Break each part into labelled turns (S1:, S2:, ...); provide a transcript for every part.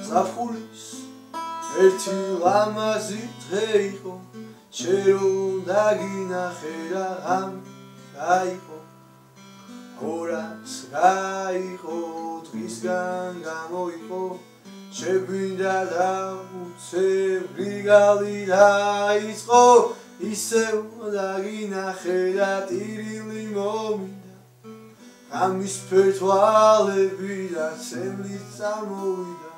S1: ზაფხულის ერთი ლამაზი დღე იყო შენ დაგინახე რა გაიყო 200 გაიყო დღისგან გამოიყო შეგვინდა და უცებრი გალი დაიწყო ისევ დაგინახე და ტირილი მომიდა გამისფერ თვალები და ცემლით წამოვიდა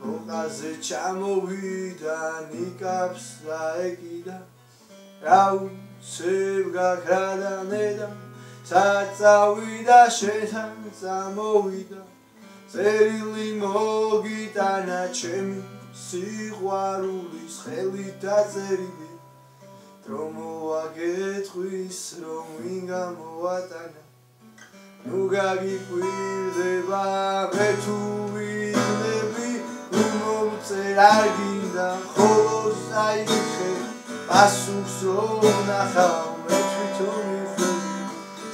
S1: როყაზე ჩამოვიდა ნიკაპს დაეკიდა რა უცებ გაქრა ნედა საწავიდა შეთან წამოვიდა წერილი მოგიტანა ჩემი სიყვარულის ხელით დაწერილი რომ მოაგეთხვის რომ ვინ გამოვატანა ნუ გაგიკვირდება მე თუ ვიდნები ნუ მომწერ არ გინდა ხოლო საიქე პასუხს რომ ნახავ მე თვითონ ვიხვევი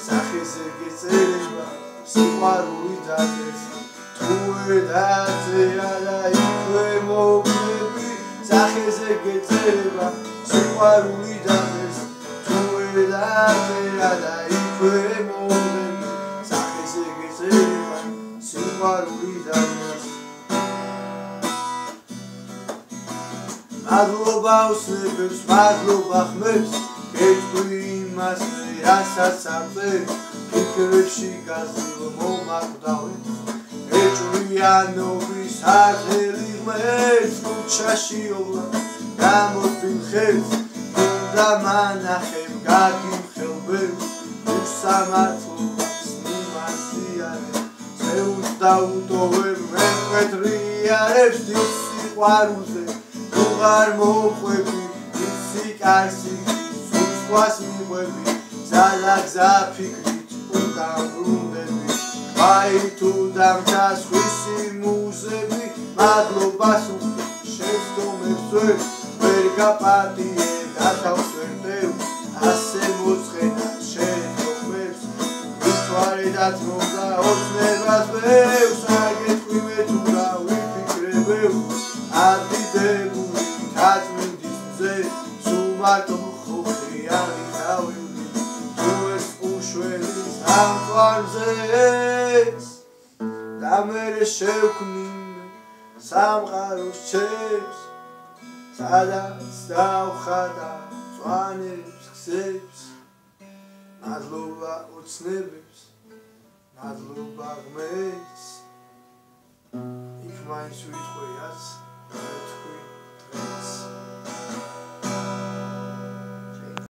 S1: სახეზე გეწერება სიყვარული დადეს თუ დაწერა და იქვე მოვიდები სახეზე გეწერება სიყვარული დადეს თუ დაწერა და იქვე მოვიდები სახეზე გეწერება სიყვარული დადეს მადლობა უსნებებს მადლობა ხმებს გეტყვი იმას რასაც აღწევ ფიქრებში გაზილ მომაკვდავებს ეჭვიანობის აღელი ღმერთს ქუჩაში ოვლა გამოწვიმ ხელს უნდა მანახებ გაგიმხელბებს უსამართლობას მიმასიარე ზეუს დაუტოვებ მეკვეტრიარებს ის სიყვარულზე უღარ მოყვები ისი კარსი სულსხვას მიყვები ზალაგზა ფიქრით უკამბრუნდები აი თუ დამჭას ხვისი მუზები მადლობას შეცდომებს ვერ გაპატიე გათავს ვერ დევ ასე მოწყენა შეცდომებს მithware დათმობდა ოცნებას ბევრს აგეთქვი მე თუ რა ვიფიქრებევ ადიდებული თაწმინდის მზე სულ მარტო ხოხიანი თავივდი თუ ეს უშველი სამყარზე და მერე შევქმნიმე სამყაროს ჩემს სადაც დავხატა წვანებს გზებს მადლობა ოცნებებს მადლობა ღმერთს იქ მაინც ვიტყვიაც თქვი